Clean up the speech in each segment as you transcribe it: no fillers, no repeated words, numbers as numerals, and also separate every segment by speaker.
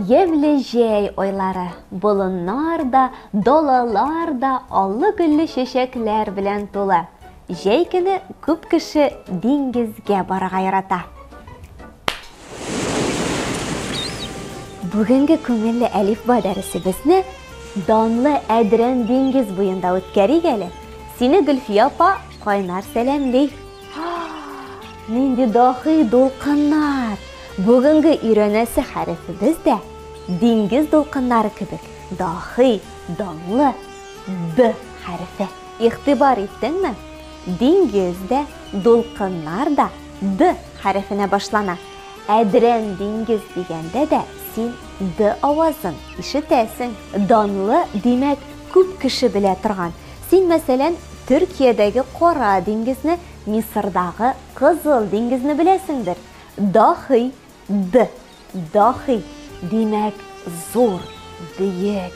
Speaker 1: Евле җәй айлары, болыннар да, далалар да аллы-гөлле чәчәкләр белән тулы. Җәй көне күп кеше диңгезгә барырга ярата. Бүгенге күңелле әлифба дәресебезне данлы Әдрән диңгез буенда үткәрик әле. Сине Гөлфия апа кайнар сәламли. Нинди дахи дулкыннар! Бүгенге өйрәнәсе хәрефебез дә диңгез дулкыннары кебек. Дахи, данлы Д хәрефе. Игътибар иттеңме? Диңгездә, дулкыннар да Д хәрефенә башлана. Әдрән диңгез дигәндә дә син Д авазын ишетәсең. Данлы димәк күп кеше белә торган. Син мәсәлән Төркиядәге Кара диңгезне, Мисырдагы Кызыл диңгезне беләсеңдер. Дахи, Д. Дахи димәк зур, бөек.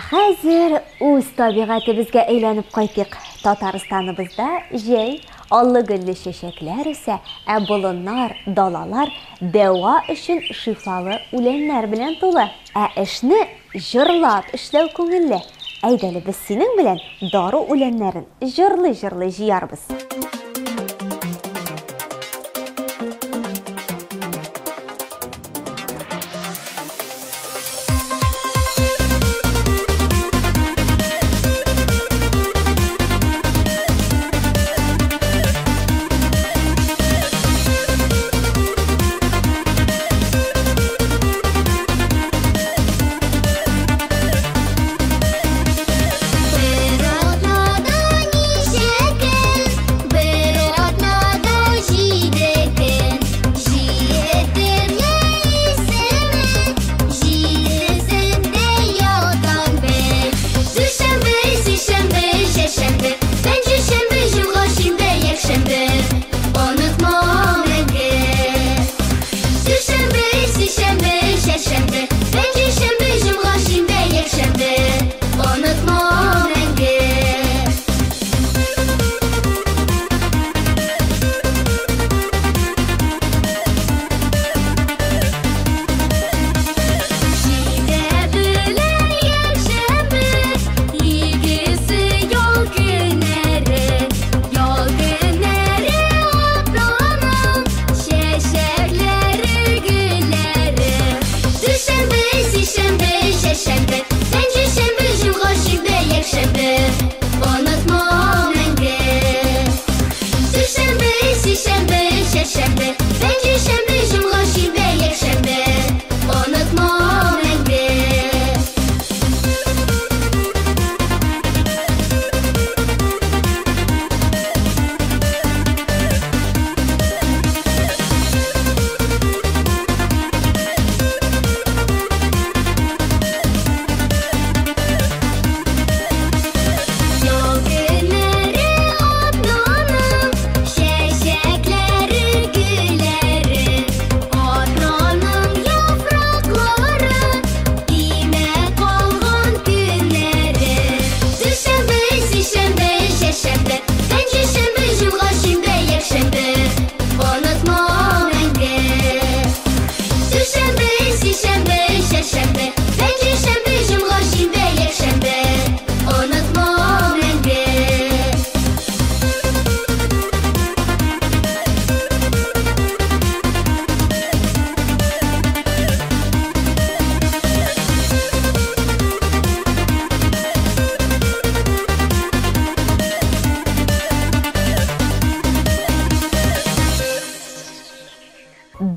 Speaker 1: Хәзер үз табигатыбызга әйләнеп кайтыйк. Татарстаныбызда җәй аллы-гөлле чәчәкләр үсә, ә болыннар, далалар дәва өчен шифалы үләннәр белән тулы. Ә эшне җырлап эшләү күңелле. Әйдәле без синең белән дару үләннәрен җырлый-җырлый җыярбыз.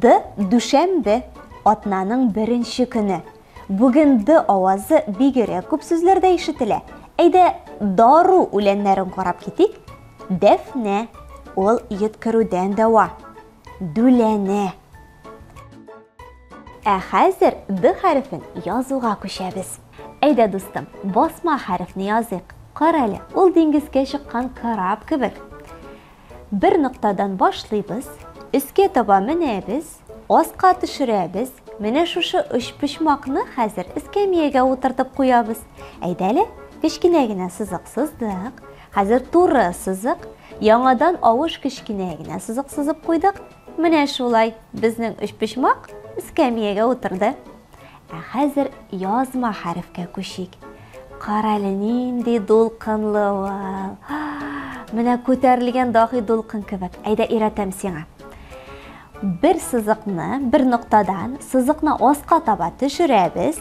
Speaker 1: Д дүшәмбе, атнаның беренче көне. Бүген Д авазы бигерәк күп сүзләрдә ишетелә. Әйдә дару үләннәрен карап китик. Дәфнә, ул йөткерүдән дәва. Дүләнә. Ә хәзер Д хәрефен язуга күчәбез. Әйдә дустым, басма хәрефне языйк. Кара әле, ул диңгезгә чыккан кораб кебек. Бер ноктадан башлыйбыз. Өскә таба менәбез, аска төшерәбез. Менә шушы өч почмакны хәзер эскәмиягә утыртып куябыз. Әйдәле, кечкенә генә сызык сыздык. Хәзер туры сызык, яңадан авыш кечкенә генә сызык сызып куйдык. Менә шулай безнең өчпочмак эскәмиягә утырды. Хәзер язма хәрефкә күчик. Кара әле нинди дулкынлы ул. Менә күтәрелгән дахи дулкын кебек. Әйдә өйрәтәм сиңа. Бер сызыкны, бер ноктадан сызыкны аска таба төшерәбез.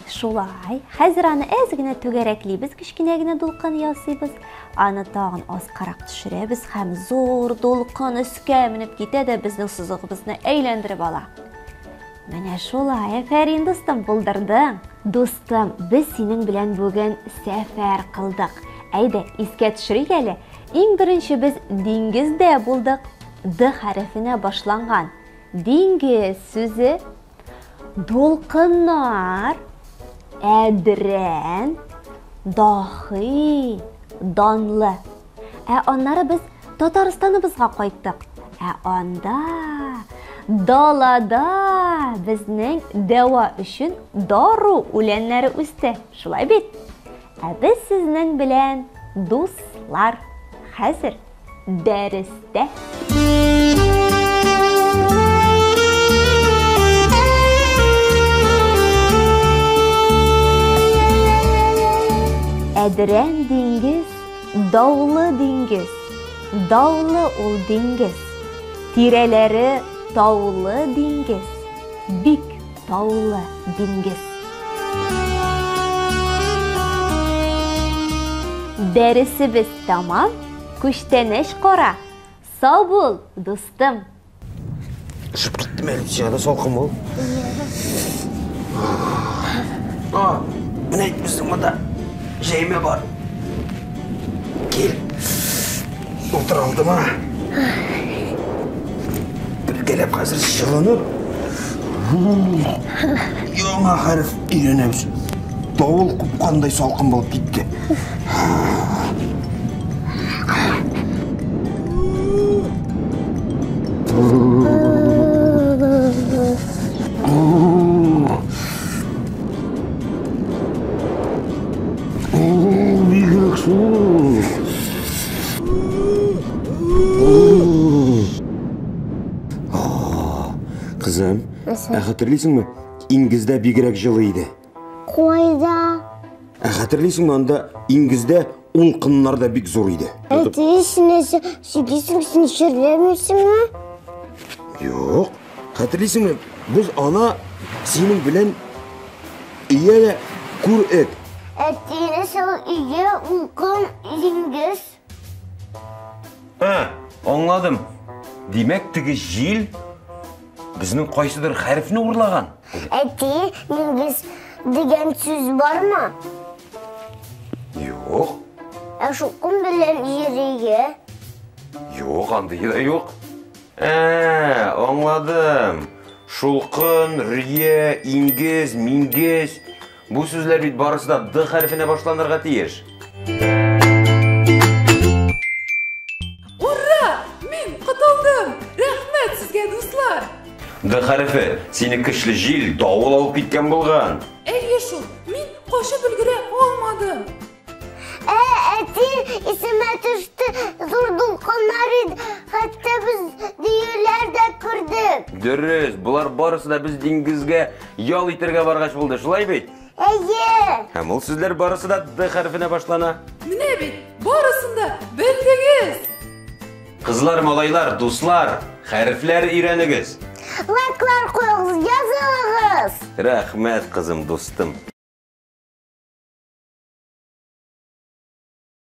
Speaker 1: Шулай, хәзер аны әз генә түгәрәклибез, кечкенә генә дулкын ясыйбыз. Аны тагын аскарак төшерәбез һәм зур дулкын өскә менеп китә дә безнең сызыгыбызны әйләндереп ала. Менә шулай, афәрин дустым, булдырдың. Дустым, без синең белән бүген сәфәр кылдык. Әйдә, искә төшерик әле. Иң беренче без диңгездә булдык. Д хәрефенә башланган. Диңгез сүзе дулкыннар, әдрән, дахи, данлы. Аннары без Татарстаныбызга кайттык. Анда далада безнең дәва өчен дару үләннәре үсте. Шулай бит? Без сезнең белән дуслар. Хәзер дәрестә. Әдрән диңгез, даулы диңгез. Даулы ул диңгез. Тирәләре таулы диңгез. Бик таулы диңгез. Дәресебез тамам. Күчтәнәш кара. Сау бул, дустым.
Speaker 2: Üşüp gittim elim siyada salkım ol. Mine bizim burada şeyime var. Gel. Oturaldım ha. Bir gelip hazır şılınıp. Yana harf iğrenemiz. Davul kupkanday salkım olup gitti. Kızım, hatırlıyorsun mu? İngiz'de bigirek жылıydı.
Speaker 3: Koyda.
Speaker 2: Hatırlıyorsun mu anda İngiz'de ulqınlar da big zoruydu.
Speaker 3: Değilsin, sen şirlemiyorsun mu?
Speaker 2: Yok. Hatırlıyorsun mu? Biz ana senin bilen iyi de kur et.
Speaker 3: Ettiğine sağ iyi, ulkan, İngiliz.
Speaker 2: Anladım. Demek ki jil bizning qaysidir harfni urlagan.
Speaker 3: Ettiği İngiliz degan söz var mı?
Speaker 2: Yok.
Speaker 3: Şokum bilen yeriye.
Speaker 2: Yok, anda da yok. Anladım. Şulqın, riye, ingiz, mingiz. Bu sözler bit barısı da D harfine başlanırga tiyir.
Speaker 4: Urra! Men qutuldim. Rahmat sizga do'stlar.
Speaker 2: D harfi seni kışlı jil davul alıp gitken bulgan.
Speaker 4: Ey shu, men qo'shib ulgura olmadim.
Speaker 3: Ettiği isime düştü, zurdulkanlar idi. Hatta biz düğünlerde kırdık.
Speaker 2: Dürüst, bular barısı da biz dingizge yol itirge bargaç buldu, şulay bit? Hem ol sizler barısı da D harfine başlana.
Speaker 4: Mine bit, barısında bildingiz.
Speaker 2: Kızlar, malaylar, dostlar, harfler öğrenigiz.
Speaker 3: Like'lar koyuyoruz, yazılığız.
Speaker 2: Rahmet kızım, dostum.